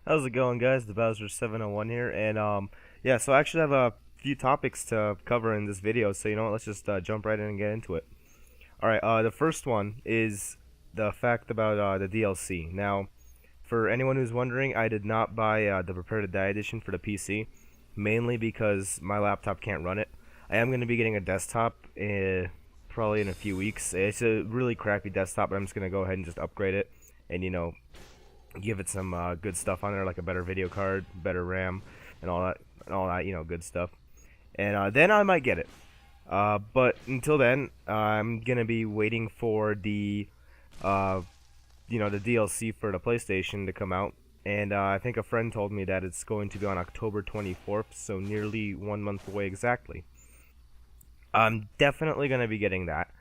How's it going, guys? The Bowser 701 here, and yeah, so I actually have a few topics to cover in this video. So you know what? Let's just jump right in and get into it. All right. The first one is the fact about the DLC. Now, for anyone who's wondering, I did not buy the Prepare to Die edition for the PC, mainly because my laptop can't run it. I am going to be getting a desktop probably in a few weeks. It's a really crappy desktop, but I'm just going to go ahead and just upgrade it, and give it some good stuff on there, like a better video card, better RAM, and all that, good stuff. And then I might get it. But until then, I'm gonna be waiting for uh, the DLC for the PlayStation to come out. And I think a friend told me that it's going to be on October 24th, so nearly 1 month away exactly. I'm definitely gonna be getting that,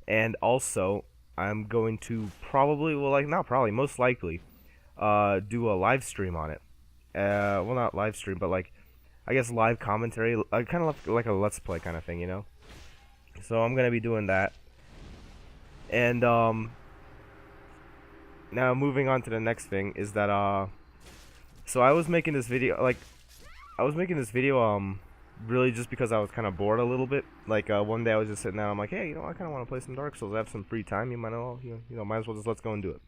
and also I'm going to probably, well, like not probably, most likely do a live stream on it. Well, not live stream, but like I guess live commentary, kind of like a let's play kind of thing. So I'm gonna be doing that, and now moving on to the next thing is that so I was making this video really just because I was kind of bored a little bit. Like one day I was just sitting down, I'm like, hey, I kind of want to play some Dark Souls. I have some free time. Might as well just let's go and do it.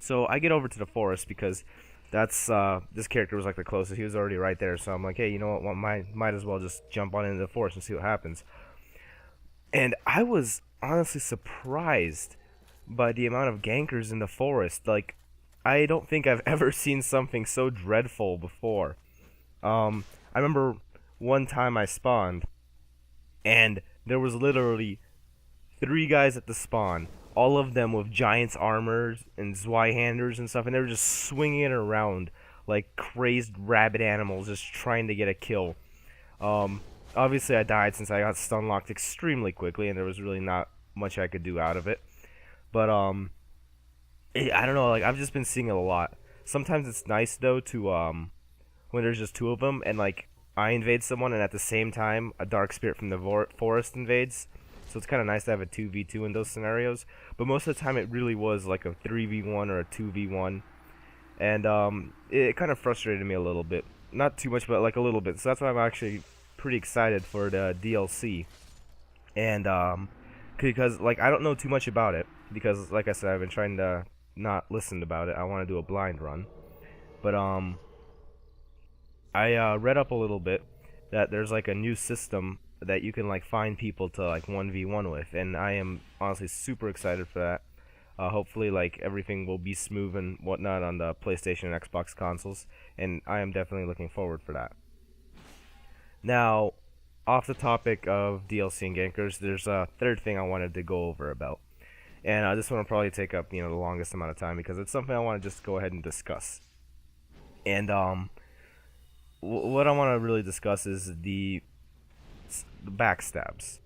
So I get over to the forest because that's this character was like the closest. He was already right there. So I'm like, hey, you know what? Might as well just jump on into the forest and see what happens. And I was honestly surprised by the amount of gankers in the forest. Like, I don't think I've ever seen something so dreadful before. I remember one time I spawned, and there was literally 3 guys at the spawn, all of them with giant's armors and Zweihanders and stuff, and they were just swinging it around like crazed rabid animals, just trying to get a kill. Obviously, I died since I got stun locked extremely quickly, and there was really not much I could do out of it. But I don't know. Like I've just been seeing it a lot. Sometimes it's nice though to when there's just 2 of them, and like I invade someone, and at the same time a dark spirit from the forest invades. So it's kind of nice to have a 2v2 in those scenarios. But most of the time it really was like a 3v1 or a 2v1. And it kind of frustrated me a little bit. Not too much, but like a little bit. So that's why I'm actually pretty excited for the DLC. And because like I don't know too much about it. Because like I said, I've been trying to not listen about it. I want to do a blind run. But I read up a little bit that there's like a new system that you can like find people to like 1v1 with, and I am honestly super excited for that. Hopefully like everything will be smooth and whatnot on the PlayStation and Xbox consoles, and I am definitely looking forward for that. Now, off the topic of DLC and Gankers, there's a third thing I wanted to go over about, and this one will probably take up the longest amount of time because it's something I want to just go ahead and discuss. And what I want to really discuss is the backstabs.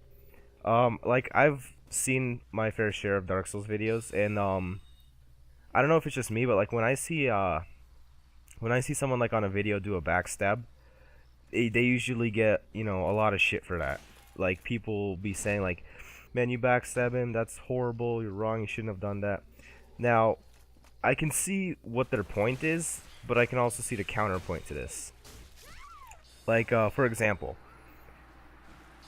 Like I've seen my fair share of Dark Souls videos, and I don't know if it's just me, but like when I see someone like on a video do a backstab, they usually get a lot of shit for that. Like people will be saying like, "Man, you backstab him. That's horrible. You're wrong. You shouldn't have done that." Now, I can see what their point is, but I can also see the counterpoint to this. Like for example,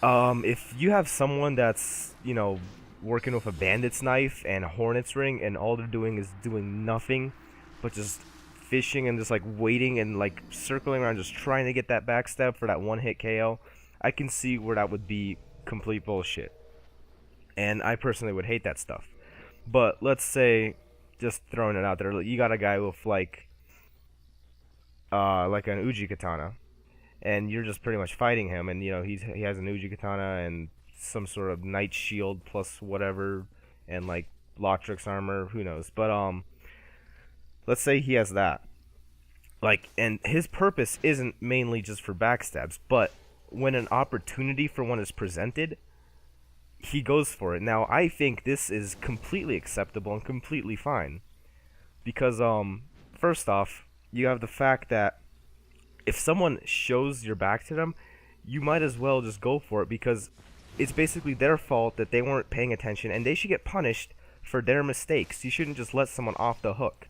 if you have someone that's, working with a bandit's knife and a hornet's ring, and all they're doing is doing nothing but just fishing and just like waiting and like circling around just trying to get that backstab for that one hit KO, I can see where that would be complete bullshit. And I personally would hate that stuff. But let's say, just throwing it out there, you got a guy with like an Uji katana, and you're just pretty much fighting him, and he has an Uji katana and some sort of knight shield plus whatever, and like Loctrix armor, who knows. But let's say he has that, like, and his purpose isn't mainly just for backstabs, but when an opportunity for one is presented, he goes for it. Now I think this is completely acceptable and completely fine, because first off, you have the fact that if someone shows your back to them, you might as well just go for it, because it's basically their fault that they weren't paying attention, and they should get punished for their mistakes. You shouldn't just let someone off the hook.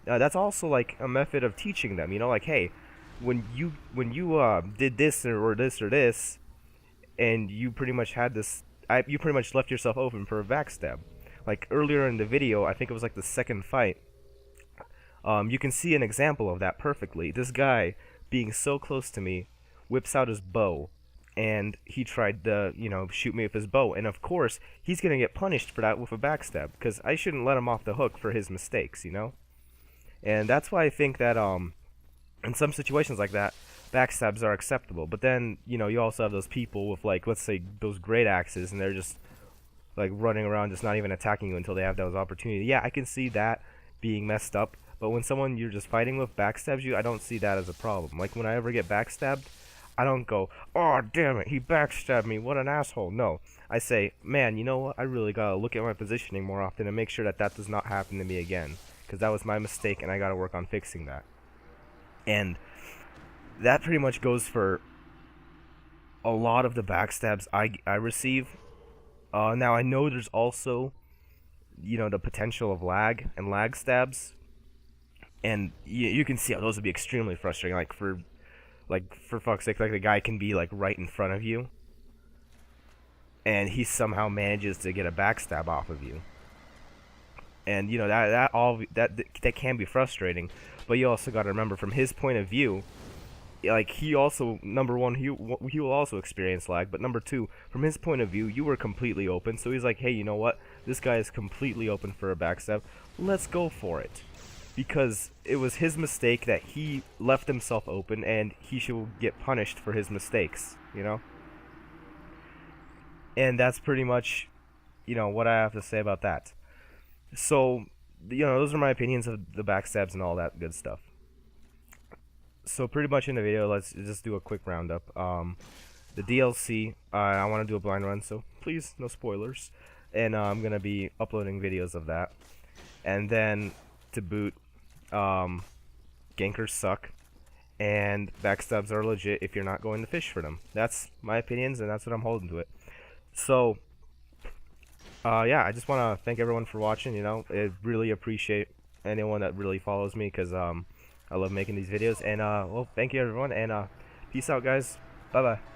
that's also like a method of teaching them. You know, like, hey, when you did this or this or this, and you pretty much had this, you pretty much left yourself open for a backstab. Like earlier in the video, I think it was like the second fight. You can see an example of that perfectly. This guy, being so close to me, whips out his bow, and he tried to, shoot me with his bow. And of course, he's gonna get punished for that with a backstab, because I shouldn't let him off the hook for his mistakes, And that's why I think that in some situations like that, backstabs are acceptable. But then, you also have those people with, like, let's say those great axes, and they're just like running around, just not even attacking you until they have those opportunities. Yeah, I can see that being messed up. But when someone you're just fighting with backstabs you, I don't see that as a problem. Like, when I ever get backstabbed, I don't go, oh, damn it, he backstabbed me, what an asshole. No, I say, man, you know what, I really gotta look at my positioning more often and make sure that that does not happen to me again. Because that was my mistake, and I gotta work on fixing that. And that pretty much goes for a lot of the backstabs I receive. Now, I know there's also, the potential of lag and lag stabs. And you can see how those would be extremely frustrating. For fuck's sake, like, the guy can be like right in front of you, and he somehow manages to get a backstab off of you. And that can be frustrating. But you also got to remember, from his point of view, like, he also, number one, he will also experience lag, but number two, from his point of view, you were completely open. So he's like, hey, you know what? This guy is completely open for a backstab. Let's go for it. Because it was his mistake that he left himself open, and he should get punished for his mistakes, And that's pretty much, what I have to say about that. So, those are my opinions of the backstabs and all that good stuff. So pretty much in the video, let's just do a quick roundup. The DLC, I want to do a blind run, so please, no spoilers. And I'm going to be uploading videos of that. And then, to boot, Gankers suck, and backstabs are legit if you're not going to fish for them. That's my opinions, and that's what I'm holding to it. So, yeah, I just want to thank everyone for watching. I really appreciate anyone that really follows me, because I love making these videos. And well, thank you everyone, and peace out, guys. Bye bye.